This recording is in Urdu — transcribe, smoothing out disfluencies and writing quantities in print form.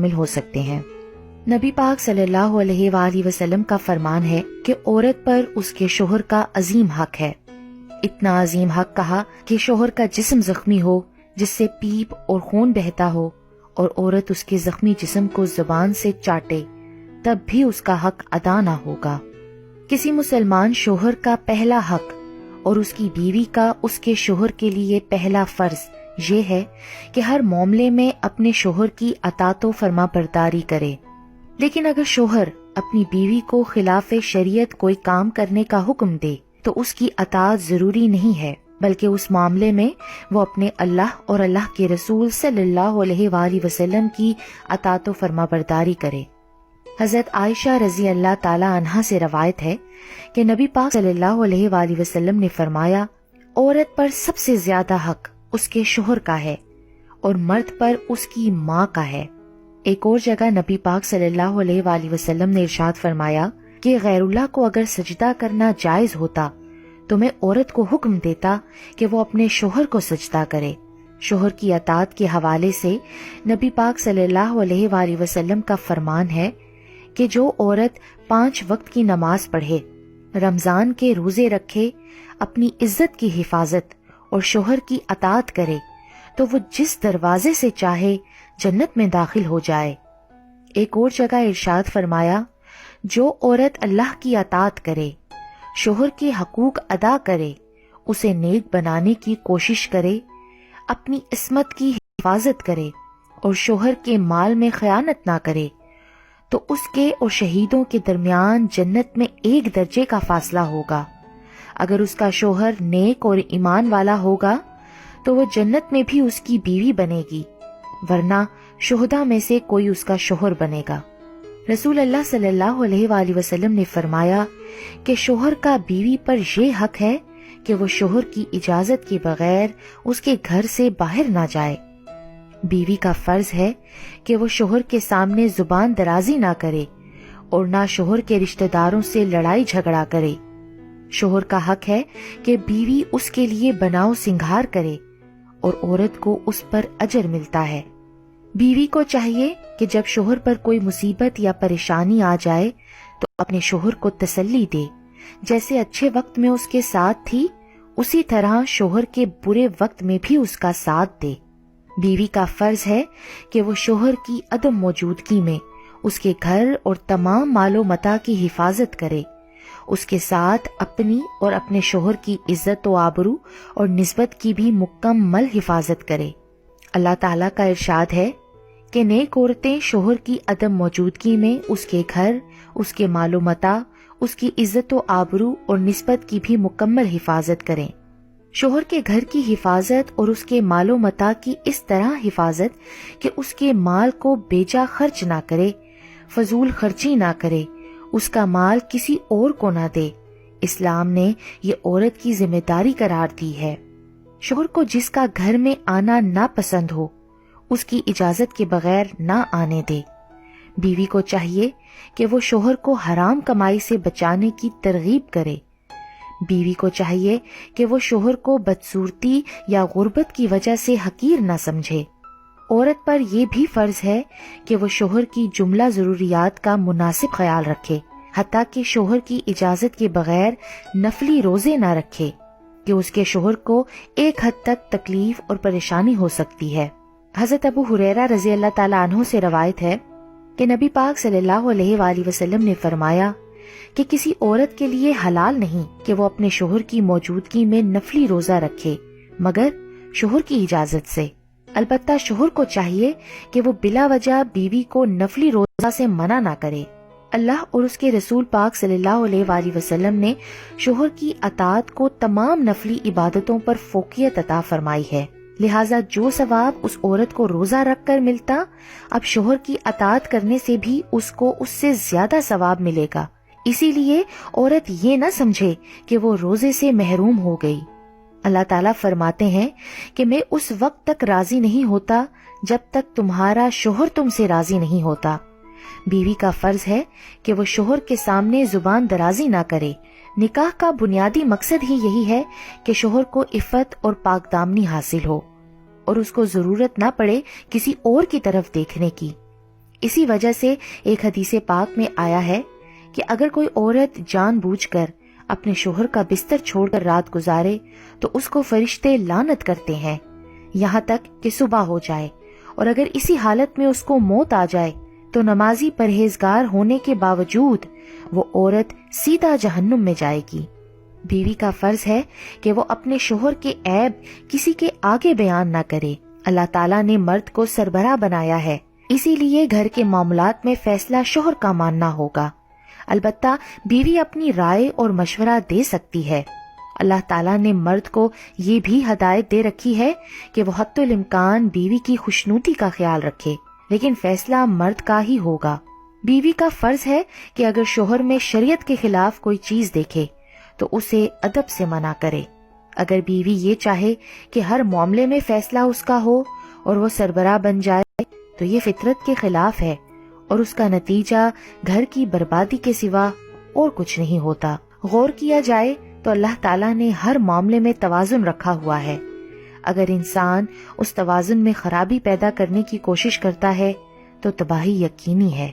مل ہو سکتے ہیں۔ نبی پاک صلی اللہ علیہ وآلہ وسلم کا فرمان ہے کہ عورت پر اس کے شوہر کا عظیم حق ہے۔ اتنا عظیم حق کہا کہ شوہر کا جسم زخمی ہو جس سے پیپ اور خون بہتا ہو اور عورت اس کے زخمی جسم کو زبان سے چاٹے تب بھی اس کا حق ادا نہ ہوگا۔ کسی مسلمان شوہر کا پہلا حق اور اس کی بیوی کا اس کے شوہر کے لیے پہلا فرض یہ ہے کہ ہر معاملے میں اپنے شوہر کی اطاعت و فرما برداری کرے، لیکن اگر شوہر اپنی بیوی کو خلاف شریعت کوئی کام کرنے کا حکم دے تو اس کی اطاعت ضروری نہیں ہے، بلکہ اس معاملے میں وہ اپنے اللہ اور اللہ کے رسول صلی اللہ علیہ وآلہ وسلم کی اطاعت و فرما برداری کرے۔ حضرت عائشہ رضی اللہ تعالی عنہا سے روایت ہے کہ نبی پاک صلی اللہ علیہ وآلہ وسلم نے فرمایا، عورت پر سب سے زیادہ حق اس کے شوہر کا ہے اور مرد پر اس کی ماں کا ہے۔ ایک اور جگہ نبی پاک صلی اللہ علیہ وآلہ وسلم نے ارشاد فرمایا کہ غیر اللہ کو اگر سجدہ کرنا جائز ہوتا تو میں عورت کو حکم دیتا کہ وہ اپنے شوہر کو سجدہ کرے۔ شوہر کی اطاعت کے حوالے سے نبی پاک صلی اللہ علیہ وآلہ وسلم کا فرمان ہے کہ جو عورت 5 وقت کی نماز پڑھے، رمضان کے روزے رکھے، اپنی عزت کی حفاظت اور شوہر کی اطاعت کرے تو وہ جس دروازے سے چاہے جنت میں داخل ہو جائے۔ ایک اور جگہ ارشاد فرمایا، جو عورت اللہ کی اطاعت کرے، شوہر کے حقوق ادا کرے، اسے نیک بنانے کی کوشش کرے، اپنی عصمت کی حفاظت کرے اور شوہر کے مال میں خیانت نہ کرے تو اس کے اور شہیدوں کے درمیان جنت میں 1 درجے کا فاصلہ ہوگا۔ اگر اس کا شوہر نیک اور ایمان والا ہوگا تو وہ جنت میں بھی اس کی بیوی بنے گی، ورنہ شہداء میں سے کوئی اس کا شوہر بنے گا۔ رسول اللہ صلی اللہ علیہ وآلہ وسلم نے فرمایا کہ شوہر کا بیوی پر یہ حق ہے کہ وہ شوہر کی اجازت کے بغیر اس کے گھر سے باہر نہ جائے۔ بیوی کا فرض ہے کہ وہ شوہر کے سامنے زبان درازی نہ کرے اور نہ شوہر کے رشتہ داروں سے لڑائی جھگڑا کرے۔ شوہر کا حق ہے کہ بیوی اس کے لیے بناؤ سنگھار کرے اور عورت کو اس پر اجر ملتا ہے۔ بیوی کو چاہیے کہ جب شوہر پر کوئی مصیبت یا پریشانی آ جائے تو اپنے شوہر کو تسلی دے، جیسے اچھے وقت میں اس کے ساتھ تھی اسی طرح شوہر کے برے وقت میں بھی اس کا ساتھ دے۔ بیوی کا فرض ہے کہ وہ شوہر کی عدم موجودگی میں اس کے گھر اور تمام مال و متاع کی حفاظت کرے، اس کے ساتھ اپنی اور اپنے شوہر کی عزت و آبرو اور نسبت کی بھی مکمل حفاظت کرے۔ اللہ تعالیٰ کا ارشاد ہے کہ نیک عورتیں شوہر کی عدم موجودگی میں اس کے گھر، اس کے مال و متاع، اس کی عزت و آبرو اور نسبت کی بھی مکمل حفاظت کریں۔ شوہر کے گھر کی حفاظت اور اس کے مال و متاع کی اس طرح حفاظت کہ اس کے مال کو بیجا خرچ نہ کرے، فضول خرچی نہ کرے، اس کا مال کسی اور کو نہ دے۔ اسلام نے یہ عورت کی ذمہ داری قرار دی ہے۔ شوہر کو جس کا گھر میں آنا ناپسند ہو اس کی اجازت کے بغیر نہ آنے دے۔ بیوی کو چاہیے کہ وہ شوہر کو حرام کمائی سے بچانے کی ترغیب کرے۔ بیوی کو چاہیے کہ وہ شوہر کو بدصورتی یا غربت کی وجہ سے حقیر نہ سمجھے۔ عورت پر یہ بھی فرض ہے کہ وہ شوہر کی جملہ ضروریات کا مناسب خیال رکھے، حتیٰ کہ شوہر کی اجازت کے بغیر نفلی روزے نہ رکھے کہ اس کے شوہر کو ایک حد تک تکلیف اور پریشانی ہو سکتی ہے۔ حضرت ابو ہریرہ رضی اللہ تعالیٰ عنہ سے روایت ہے کہ نبی پاک صلی اللہ علیہ وآلہ وسلم نے فرمایا کہ کسی عورت کے لیے حلال نہیں کہ وہ اپنے شوہر کی موجودگی میں نفلی روزہ رکھے مگر شوہر کی اجازت سے۔ البتہ شوہر کو چاہیے کہ وہ بلا وجہ بیوی کو نفلی روزہ سے منع نہ کرے۔ اللہ اور اس کے رسول پاک صلی اللہ علیہ وآلہ وسلم نے شوہر کی اطاعت کو تمام نفلی عبادتوں پر فوقیت عطا فرمائی ہے، لہٰذا جو ثواب اس عورت کو روزہ رکھ کر ملتا، اب شوہر کی اطاعت کرنے سے بھی اس کو اس سے زیادہ ثواب ملے گا۔ اسی لیے عورت یہ نہ سمجھے کہ وہ روزے سے محروم ہو گئی۔ اللہ تعالیٰ فرماتے ہیں کہ میں اس وقت تک راضی نہیں ہوتا جب تک تمہارا شوہر تم سے راضی نہیں ہوتا۔ بیوی کا فرض ہے کہ وہ شوہر کے سامنے زبان درازی نہ کرے۔ نکاح کا بنیادی مقصد ہی یہی ہے کہ شوہر کو عفت اور پاک دامنی حاصل ہو اور اس کو ضرورت نہ پڑے کسی اور کی طرف دیکھنے کی۔ اسی وجہ سے ایک حدیث پاک میں آیا ہے کہ اگر کوئی عورت جان بوجھ کر اپنے شوہر کا بستر چھوڑ کر رات گزارے تو اس کو فرشتے لعنت کرتے ہیں یہاں تک کہ صبح ہو جائے، اور اگر اسی حالت میں اس کو موت آ جائے تو نمازی پرہیزگار ہونے کے باوجود وہ عورت سیدھا جہنم میں جائے گی۔ بیوی کا فرض ہے کہ وہ اپنے شوہر کے عیب کسی کے آگے بیان نہ کرے۔ اللہ تعالیٰ نے مرد کو سربراہ بنایا ہے، اسی لیے گھر کے معاملات میں فیصلہ شوہر کا ماننا ہوگا۔ البتہ بیوی اپنی رائے اور مشورہ دے سکتی ہے۔ اللہ تعالیٰ نے مرد کو یہ بھی ہدایت دے رکھی ہے کہ وہ حتی الامکان بیوی کی خوشنودی کا خیال رکھے، لیکن فیصلہ مرد کا ہی ہوگا۔ بیوی کا فرض ہے کہ اگر شوہر میں شریعت کے خلاف کوئی چیز دیکھے تو اسے ادب سے منع کرے۔ اگر بیوی یہ چاہے کہ ہر معاملے میں فیصلہ اس کا ہو اور وہ سربراہ بن جائے تو یہ فطرت کے خلاف ہے، اور اس کا نتیجہ گھر کی بربادی کے سوا اور کچھ نہیں ہوتا۔ غور کیا جائے تو اللہ تعالیٰ نے ہر معاملے میں توازن رکھا ہوا ہے۔ اگر انسان اس توازن میں خرابی پیدا کرنے کی کوشش کرتا ہے تو تباہی یقینی ہے۔